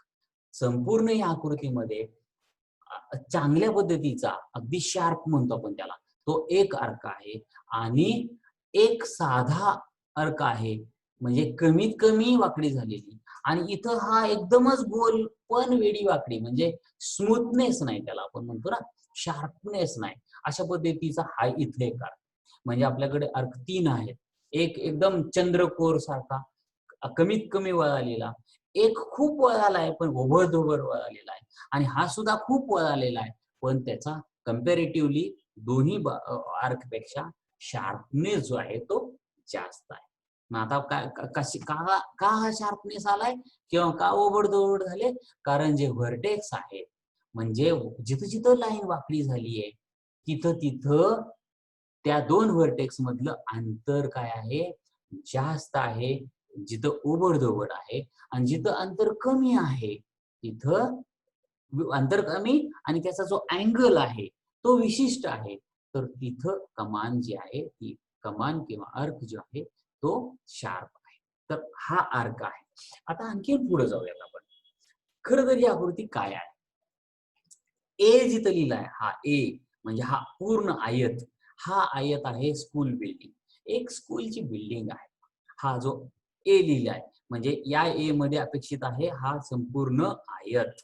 संपूर्ण या आकृतीमध्ये चांगल्या पद्धतीचा अगदी शार्प म्हणतो आपण त्याला, तो एक अर्क आहे आणि एक साधा अर्क आहे, म्हणजे कमीत कमी वाकडी झालेली, आणि इथं हा एकदमच गोल पण वेडी वाकडी, म्हणजे स्मूथनेस नाही, त्याला आपण म्हणतो ना शार्पनेस नाही, अशा पद्धतीचा हा इथे एक अर्क. म्हणजे आपल्याकडे अर्क 3 आहेत, एक एकदम चंद्रकोर सारखा कमीत कमी वळालेला, एक खूप वळाला आहे पण ओव्हर वळालेला आहे, आणि हा सुद्धा खूप वळालेला आहे पण त्याचा कम्पॅरेटिव्हली दोन्ही आर्क पेक्षा शार्पनेस जो आहे तो जास्त आहे. मग आता का हा शार्पनेस आलाय किंवा का ओबडधोबड झाले? कारण जे व्हर्टेक्स आहेत म्हणजे जिथं जिथं लाईन वाकडी झाली आहे तिथं तिथं त्या दोन व्हर्टेक्स मधलं अंतर काय आहे? जास्त आहे. जिथं ओबडधोबड आहे आणि जिथं अंतर कमी आहे तिथं अंतर कमी आणि त्याचा जो अँगल आहे तो विशिष्ट आहे. तर तिथं कमान जी आहे ती कमान किंवा आर्क जो आहे तो शार्प आहे. तर हा आर्क आहे. आता आणखी पुढे जाऊयात आपण. खरं तर ही आकृती काय आहे? ए जिथं लिहिलाय हा ए म्हणजे हा पूर्ण आयत, हा आयत आहे स्कूल बिल्डिंग. एक स्कूलची बिल्डिंग आहे. हा जो ए लिहिलाय म्हणजे या ए मध्ये अपेक्षित आहे हा संपूर्ण आयत.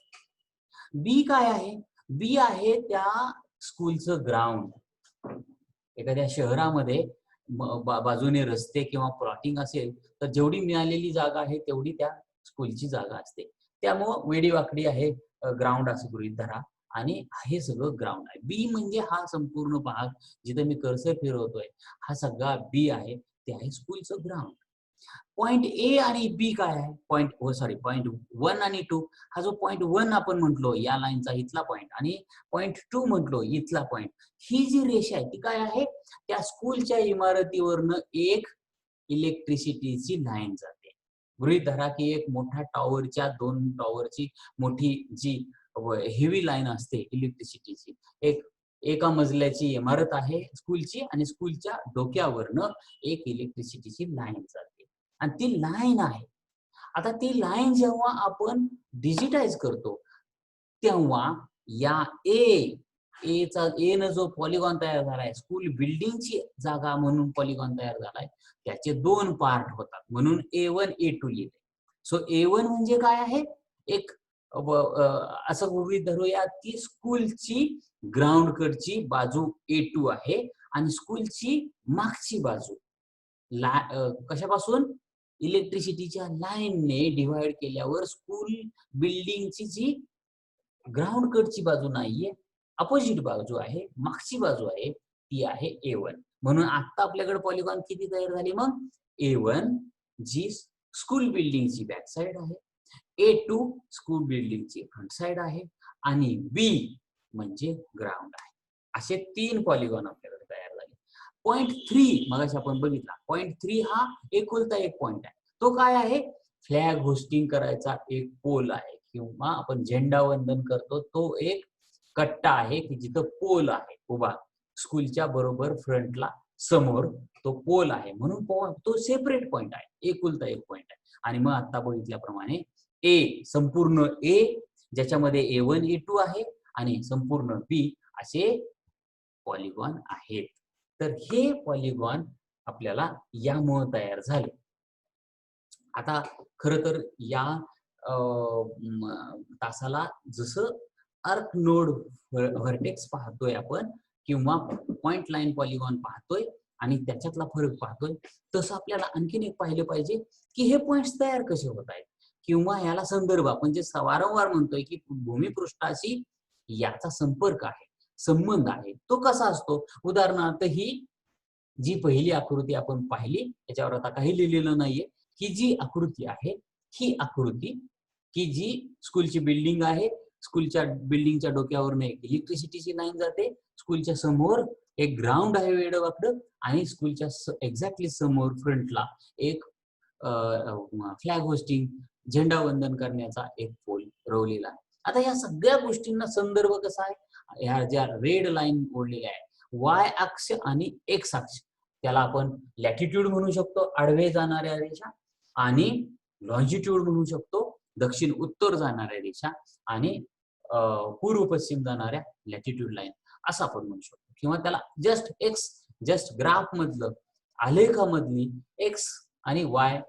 बी काय आहे? बी आहे त्या स्कूलचं ग्राउंड. एखाद्या शहरामध्ये बाजूने रस्ते किंवा प्लॉटिंग असेल तर जेवढी मिळालेली जागा आहे तेवढी त्या स्कूलची जागा असते. त्यामुळं वेडीवाकडी आहे ग्राउंड असं गृहीत धरा आणि हे सगळं ग्राउंड आहे. बी म्हणजे हा संपूर्ण भाग जिथे मी कर्सर फिरवतोय हा सगळा बी आहे. ते आहे स्कूलचं ग्राउंड. पॉइंट ए आणि बी काय आहे? पॉइंट 1 आणि 2 हा जो पॉइंट 1 आपण म्हटलो या लाईनचा इथला पॉइंट आणि पॉइंट 2 म्हटलो इथला पॉइंट, ही जी रेषा आहे ती काय आहे? त्या स्कूलच्या इमारतीवरनं एक इलेक्ट्रिसिटीची लाईन जाते. गृहीत धरा की एक मोठा टॉवरच्या 2 टॉवरची मोठी जी हेवी लाईन असते इलेक्ट्रिसिटीची, एका मजल्याची इमारत आहे स्कूलची आणि स्कूलच्या डोक्यावरनं एक इलेक्ट्रिसिटीची लाईन जाते आणि ती लाईन आहे. आता ती लाईन जेव्हा आपण डिजिटाइज करतो तेव्हा या ए न जो पॉलिगॉन तयार झालाय स्कूल बिल्डिंगची जागा म्हणून पॉलिगॉन तयार झालाय त्याचे 2 पार्ट होतात म्हणून A1 A2 लिहिले. सो A1 म्हणजे काय आहे? एक असं गृहीत धरूया की स्कूलची ग्राउंड कडची बाजू A2 आहे आणि स्कूलची मागची बाजू कशापासून? इलेक्ट्रिसिटीच्या लाईनने डिव्हाइड केल्यावर स्कूल बिल्डिंगची जी ग्राउंड कडची बाजू नाहीये, अपोजिट बाजू आहे, मागची बाजू आहे ती आहे A1. म्हणून आता आपल्याकडे पॉलिगॉन किती तयार झाली मग? A1 जी स्कूल बिल्डिंगची बॅक साइड आहे, A2 स्कूल बिल्डिंगची फ्रंट साइड आहे आणि B म्हणजे ग्राउंड आहे. असे 3 पॉलिगॉन आपल्याकडे तयार झाले. पॉइंट 3 मगाशी आपण बघितला. पॉइंट 3 हा एकुलता एक पॉइंट आहे. तो काय आहे? फ्लॅग होस्टिंग करायचा एक पोल आहे किंवा आपण झेंडा वंदन करतो तो एक कट्टा आहे की जिथं पोल आहे उभा स्कूलच्या बरोबर फ्रंटला समोर तो पोल आहे म्हणून तो सेपरेट पॉइंट आहे, एकुलता एक पॉइंट आहे. आणि मग आता बघितल्याप्रमाणे ए संपूर्ण ए ज्याच्यामध्ये A1 A2 आहे आणि संपूर्ण बी असे पॉलिगॉन आहेत. तर हे पॉलिगॉन आपल्याला यामुळे तयार झाले. आता खरं तर या तासाला जसं आर्क नोड व्हर्टेक्स पाहतोय आपण किंवा पॉइंट लाईन पॉलिगॉन पाहतोय आणि त्याच्यातला फरक पाहतोय तसं आपल्याला आणखीन एक पाहिलं पाहिजे की हे पॉइंट्स तयार कसे होत आहेत किंवा याला संदर्भ आपण जे वारंवार म्हणतोय की भूमिपृष्ठाशी याचा संपर्क आहे, संबंध आहे, तो कसा असतो? उदाहरणार्थ ही जी पहिली आकृती आपण पाहिली त्याच्यावर आता काही लिहिलेलं नाहीये. ही जी आकृती आहे ही आकृती की जी स्कूलची बिल्डिंग आहे, स्कूलच्या बिल्डिंगच्या डोक्यावरून एक इलेक्ट्रिसिटीची लाईन जाते, स्कूलच्या समोर एक ग्राउंड आहे वेडवाकडं आणि स्कूलच्या एक्झॅक्टली समोर फ्रंटला एक फ्लॅग होस्टिंग झेंडा वंदन करण्याचा एक पोल रोवलेला आहे. आता या सगळ्या गोष्टींना संदर्भ कसा आहे? ह्या ज्या रेड लाईन ओढलेल्या आहे वाय अक्ष आणि एक्स अक्ष त्याला आपण लॅटिट्यूड म्हणू शकतो आडवे जाणाऱ्या रेषा आणि लॉन्जिट्यूड म्हणू शकतो दक्षिण उत्तर जाणाऱ्या रेषा आणि पूर्व पश्चिम जाणाऱ्या लॅटिट्यूड लाईन असं आपण म्हणू शकतो किंवा त्याला जस्ट ग्राफ मधलं आलेखामधली एक्स आणि वाय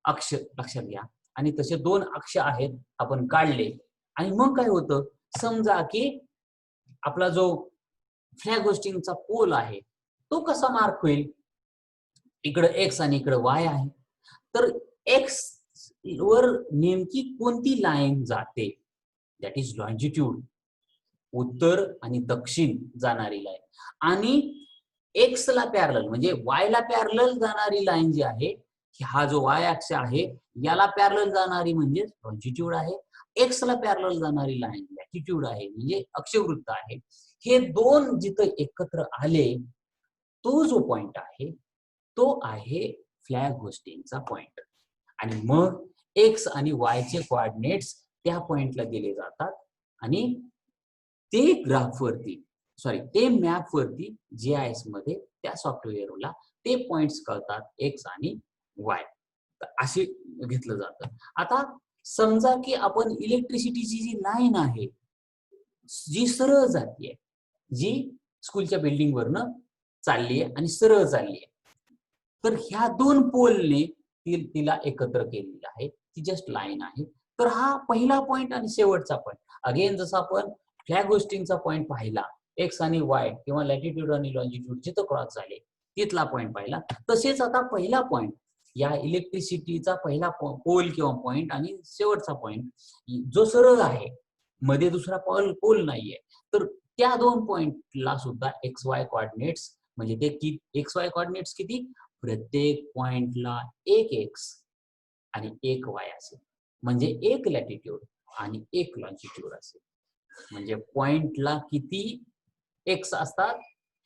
अक्ष लक्षात घ्या आणि तसे 2 अक्ष आहेत आपण काढले आणि मग काय होतं? समजा की आपला जो फ्लॅग होस्टिंगचा पोल आहे तो कसा मार्क होईल? इकडे एक्स आणि इकडे वाय आहे. तर एक्स वर नेमकी कोणती लाईन जाते? दॅट इज लॉन्जिट्यूड, उत्तर आणि दक्षिण जाणारी लाईन. आणि एक्स ला पॅरलल म्हणजे वाय ला पॅरलल जाणारी लाईन जी आहे, हा जो वाय अक्ष आहे याला पॅरलल जाणारी म्हणजे लॉन्जिट्यूड आहे, एक्स ला पॅरलल जाणारी लाईन लॅटिट्यूड आहे म्हणजे अक्षवृत्त आहे. हे दोन जिथं एकत्र आले तो जो पॉइंट आहे तो आहे फ्लॅग होस्टिंगचा पॉइंट. आणि मग एक्स आणि वायचे कोऑर्डिनेट्स त्या पॉइंटला दिले जातात आणि ते ग्राफवरती ते मॅप वरती जीआयएस मध्ये त्या सॉफ्टवेअरला ते पॉइंट्स कळतात एक्स आणि वाय असे घेतलं जातं. आता समजा की आपण इलेक्ट्रिसिटीची जी लाईन आहे जी सरळ जातीये, जी स्कूलच्या बिल्डिंग वरनं चालली आहे आणि सरळ चालली आहे, तर ह्या दोन पोलने तिला एकत्र केलेलं आहे, ती जस्ट लाईन आहे. तर हा पहिला पॉइंट आणि शेवटचा पॉइंट अगेन जसं आपण फ्लॅग होस्टिंगचा पॉइंट पाहिला एक्स आणि वाय किंवा लॅटिट्यूड आणि लॉन्जिट्यूड जिथं क्रॉस झाले तिथला पॉइंट पाहिला, तसेच आता पहिला पॉइंट या इलेक्ट्रिसिटीचा पहिला पोल किंवा पॉइंट आणि शेवटचा पॉइंट जो सरळ आहे, मध्ये दुसरा पोल नाहीये, तर त्या दोन पॉइंटला सुद्धा एक्स वाय कोऑर्डिनेट्स म्हणजे ते एक्स वाय कोऑर्डिनेट्स किती, प्रत्येक पॉइंटला एक एक्स आणि एक वाय असेल, म्हणजे एक लॅटिट्यूड आणि एक लॉन्जिट्यूड असेल. म्हणजे पॉइंटला किती एक्स असतात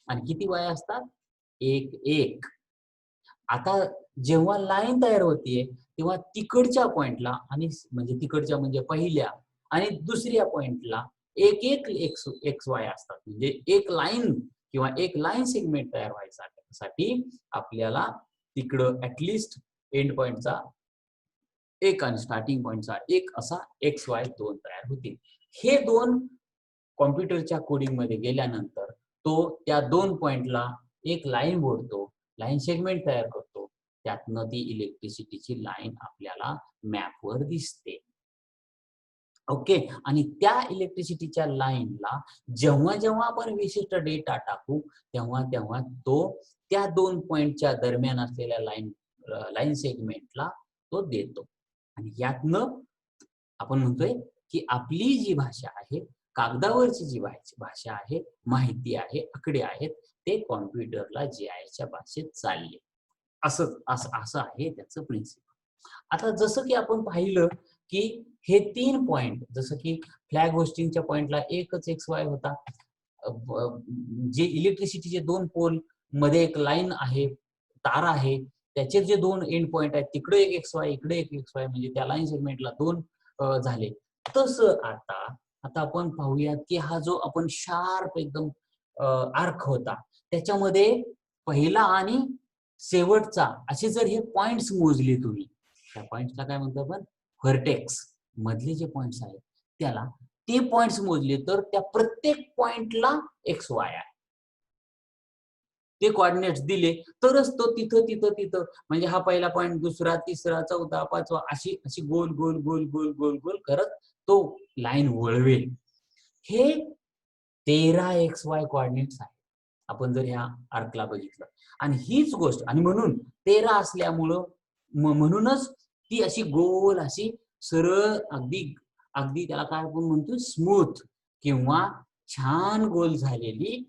आणि किती वाय असतात, एक एक. आता जेव्हा लाईन तयार होतीये तेव्हा तिकडच्या पॉइंटला आणि तिकडच्या म्हणजे पहिल्या आणि दुसऱ्या पॉइंटला एक एक एक्स वाय असतात. म्हणजे एक लाईन किंवा एक लाईन सेगमेंट तयार व्हायसाठी आपल्याला तिकडं ऍटलिस्ट एंड पॉइंटचा एक आणि स्टार्टिंग पॉइंटचा एक असा एक्स वाय दोन तयार होतील. हे दोन कॉम्प्युटरच्या कोडिंग मध्ये गेल्यानंतर तो त्या दोन पॉइंटला एक लाईन बोलतो, लाईन सेगमेंट तयार करतो, त्यातनं ती इलेक्ट्रिसिटीची लाईन आपल्याला मॅपवर दिसते. ओके. आणि त्या इलेक्ट्रिसिटीच्या लाईनला जेव्हा जेव्हा आपण विशिष्ट डेटा टाकू तेव्हा तेव्हा तो त्या दोन पॉइंटच्या दरम्यान असलेल्या लाईन सेगमेंटला तो देतो. आणि यातनं आपण म्हणतोय की आपली जी भाषा आहे, कागदावरची जी भाषा आहे, माहिती आहे, आकडे आहेत, ते कॉम्प्युटरला जीआयएसच्या भाषेत चालले. असं आहे त्याचं प्रिन्सिपल. आता जसं की आपण पाहिलं की हे तीन पॉइंट जसं की फ्लॅग होस्टिंगच्या पॉइंटला एकच एक्स वाय होता, जे इलेक्ट्रिसिटीचे दोन पोल मध्ये एक लाईन आहे, तार आहे, त्याचे जे दोन एंड पॉइंट आहेत तिकडे एक एक्स वाय इकडे एक एक्स वाय म्हणजे त्या लाईन सेगमेंटला दोन झाले. तसं आता आपण पाहूयात की हा जो आपण शार्प एकदम आर्क होता त्याच्यामध्ये पहिला आणि शेवटचा असे जर हे पॉइंट्स मोजले तुम्ही, त्या पॉइंट्सला काय म्हणतो आपण, व्हर्टेक्स मधले जे पॉइंट्स आहेत त्याला ते पॉइंट्स मोजले तर त्या प्रत्येक पॉइंटला एक्स वाय आहे. ते कोऑर्डिनेट्स दिले तरच तो तिथं म्हणजे हा पहिला पॉइंट दुसरा तिसरा चौथा पाचवा अशी गोल गोल गोल गोल गोल गोल करत तो लाईन वळवेल. हे 13 एक्स वाय कोऑर्डिनेट्स आहेत आपण जर ह्या आर्कला बघितलं. आणि हीच गोष्ट आणि म्हणून 13 असल्यामुळं म्हणूनच ती अशी गोल अशी सरळ अगदी अगदी त्याला काय आपण म्हणतो स्मूथ किंवा छान गोल झालेली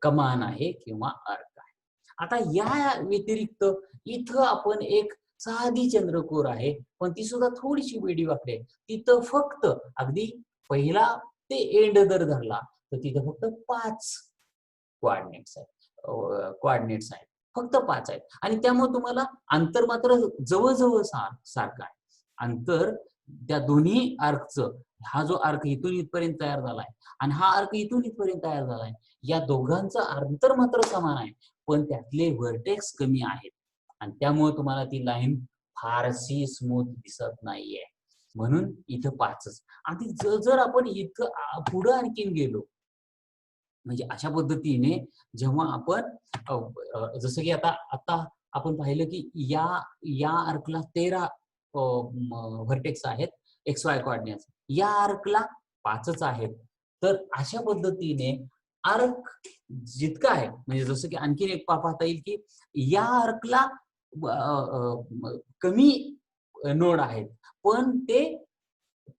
कमान आहे किंवा अर्क आहे. आता या व्यतिरिक्त इथं आपण एक साधी चंद्रकोर आहे पण ती सुद्धा थोडीशी वेडी वाकडे, तिथं फक्त अगदी पहिला ते एंड जर धरला तर तिथं फक्त 5 कोऑर्डिनेट्स आहेत फक्त 5 आहेत. आणि त्यामुळे तुम्हाला अंतर मात्र जवळजवळ सारखं आहे. अंतर त्या दोन्ही आर्कचं, हा जो आर्क इथून इथपर्यंत तयार झालाय आणि हा आर्क इथून इथपर्यंत तयार झालाय, या दोघांचं अंतर मात्र समान आहे पण त्यातले व्हर्टेक्स कमी आहेत आणि त्यामुळे तुम्हाला ती लाईन फारशी स्मूथ दिसत नाहीये. म्हणून इथं 5च. आणि जर आपण इथं पुढे आणखीन गेलो म्हणजे अशा पद्धतीने जेव्हा आपण जसं की आता आपण पाहिलं की या आर्कला 13 व्हर्टेक्स आहेत एक्स वाय कोऑर्डिनेट्स, या आर्कला 5च आहेत. तर अशा पद्धतीने आर्क जितका आहे म्हणजे जसं की आणखीन एक पाहता येईल की या आर्कला कमी नोड आहेत पण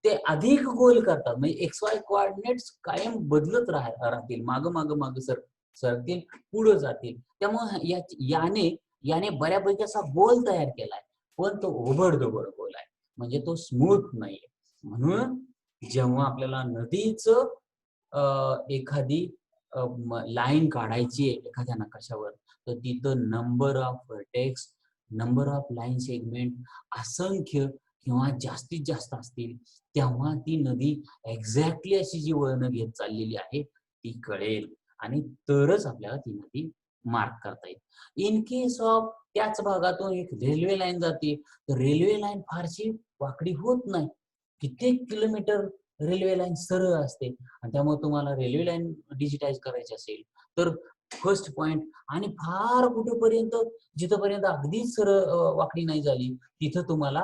ते अधिक गोल करतात म्हणजे एक्स वाय कोऑर्डिनेट्स कायम बदलत राहतील माग सर सरकतील, पुढे जातील. त्यामुळे याने याने बऱ्यापैकी असा गोल तयार केलाय, पण तो ओबडधोबड गोल आहे, म्हणजे तो स्मूथ नाहीये. म्हणून जेव्हा आपल्याला नदीचं एखादी लाईन काढायची आहे एखाद्या नकाशावर, तर तिथं number of vertex, number of line segment असंख्य किंवा जास्तीत जास्त असतील, तेव्हा ती नदी एक्झॅक्टली अशी जी वळणं घेत चाललेली आहे ती कळेल आणि तरच आपल्याला ती नदी मार्क करता येईल. इन केस ऑफ त्याच भागातून एक रेल्वे लाईन जाते, तर रेल्वे लाईन फारशी वाकडी होत नाही. कित्येक किलोमीटर रेल्वे लाईन सरळ असते आणि त्यामुळे तुम्हाला रेल्वे लाईन डिजिटाईज करायची असेल तर फर्स्ट पॉइंट आणि फार कुठेपर्यंत जिथपर्यंत अगदीच सरळ वाकडी नाही झाली तिथं तुम्हाला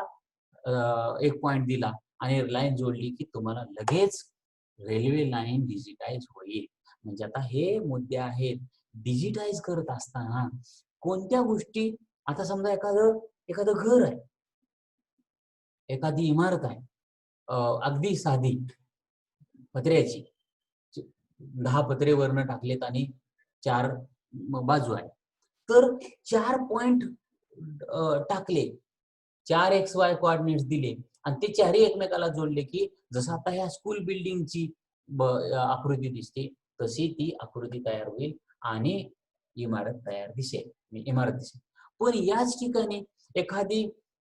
एक पॉइंट दिला आणि लाईन जोडली की तुम्हाला लगेच रेल्वे लाईन डिजिटाईज होईल. म्हणजे आता हे मुद्दे आहेत. डिजिटाईज करत असताना कोणत्या गोष्टी, आता समजा एखादं घर आहे, एखादी इमारत आहे, अगदी साधी पत्र्याची, 10 पत्रे वरनं टाकलेत आणि 4 बाजू आहे. तर 4 पॉइंट टाकले, 4 XY कोऑर्डिनेट्स दिले आणि ते चारही एकमेकाला जोडले की जसं आता ह्या स्कूल बिल्डिंगची आकृती दिसते तशी ती आकृती तयार होईल आणि इमारत दिसेल. पण याच ठिकाणी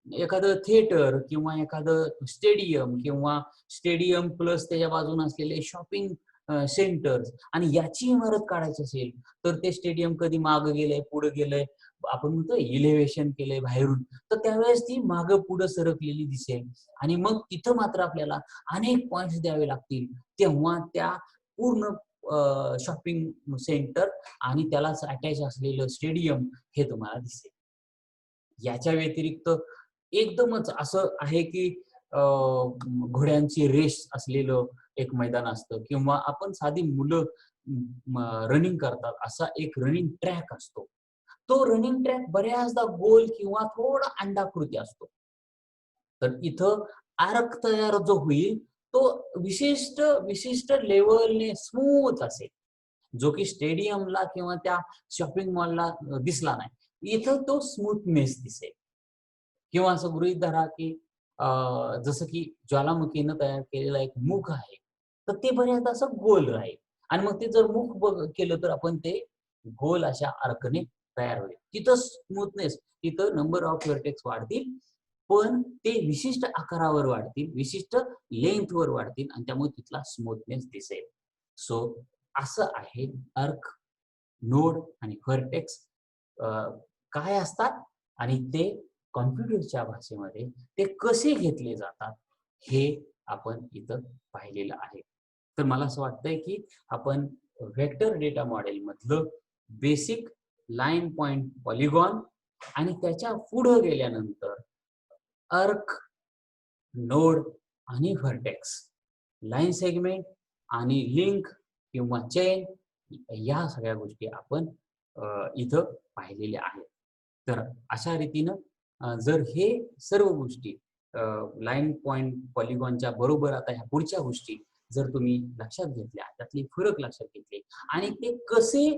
एखादं थिएटर किंवा एखादं स्टेडियम किंवा स्टेडियम प्लस त्याच्या बाजूने असलेले शॉपिंग सेंटर्स आणि याची इमारत काढायची असेल तर ते स्टेडियम कधी मागं गेलंय, पुढे गेलंय, आपण म्हणतो इलेव्हेशन केलंय बाहेरून, तर त्यावेळेस ती मागं पुढे सरकलेली दिसेल आणि मग तिथं मात्र आपल्याला अनेक पॉइंट्स द्यावे लागतील. तेव्हा त्या पूर्ण शॉपिंग सेंटर आणि त्यालाच अटॅच असलेलं स्टेडियम हे तुम्हाला दिसेल. याच्या व्यतिरिक्त एकदमच असं आहे की घोड्यांची रेस असलेलं एक मैदान असतं किंवा आपण साधी मुलं रनिंग करतात असा एक रनिंग ट्रॅक असतो. तो रनिंग ट्रॅक बऱ्याचदा गोल किंवा थोडा अंडाकृती असतो. तर इथं आर्क तयार जो होईल तो विशिष्ट लेवलने स्मूथ असेल, जो की स्टेडियमला किंवा त्या शॉपिंग मॉलला दिसला नाही. इथं तो स्मूथनेस दिसेल. किंवा असं गृहीत धरा की जसं की ज्वालामुखीनं तयार केलेला एक मुख आहे, तर ते बऱ्याचदा असं गोल राहील आणि मग ते जर मुख केलं तर आपण ते गोल अशा आर्कने तयार होईल. तिथं स्मूथनेस, तिथं नंबर ऑफ व्हर्टेक्स वाढतील, पण ते विशिष्ट आकारावर वाढतील, विशिष्ट लेंथवर वाढतील आणि त्यामुळे तिथला स्मूथनेस दिसेल. सो असं आहे आर्क, नोड आणि व्हर्टेक्स काय असतात आणि ते कॉम्प्युटरच्या भाषेमध्ये ते कसे घेतले जातात हे आपण इथं पाहिलेलं आहे. तर मला असं वाटतंय की आपण व्हेक्टर डेटा मॉडेल मधलं बेसिक लाईन पॉइंट पॉलिगॉन आणि त्याच्या पुढे गेल्यानंतर अर्क, नोड आणि व्हर्टेक्स, लाईन सेगमेंट आणि लिंक किंवा चेन या सगळ्या गोष्टी आपण इथं पाहिलेल्या आहेत. तर अशा रीतीनं जर हे सर्व गोष्टी लाईन पॉइंट पॉलिगॉनच्या बरोबर आता ह्या पुढच्या गोष्टी जर तुम्ही लक्षात घेतल्या, त्यातले फरक लक्षात घेतले आणि ते कसे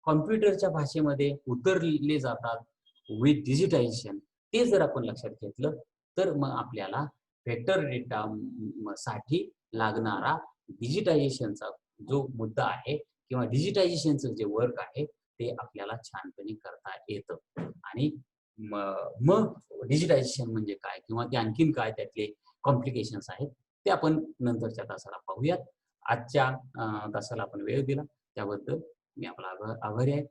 कॉम्प्युटरच्या भाषेमध्ये उतरले जातात विथ डिजिटायझेशन ते जर आपण लक्षात घेतलं तर मग आपल्याला व्हेक्टर डेटा साठी लागणारा डिजिटायझेशनचा जो मुद्दा आहे किंवा डिजिटायझेशनचं जे वर्क आहे ते आपल्याला छानपणे करता येतं. आणि मग डिजिटायझेशन म्हणजे काय किंवा ते आणखीन काय त्यातले कॉम्प्लिकेशन्स आहेत ते आपण नंतरच्या तासाला पाहूयात. आजच्या तासाला आपण वेळ दिला त्याबद्दल मी आपला आभारी आहे.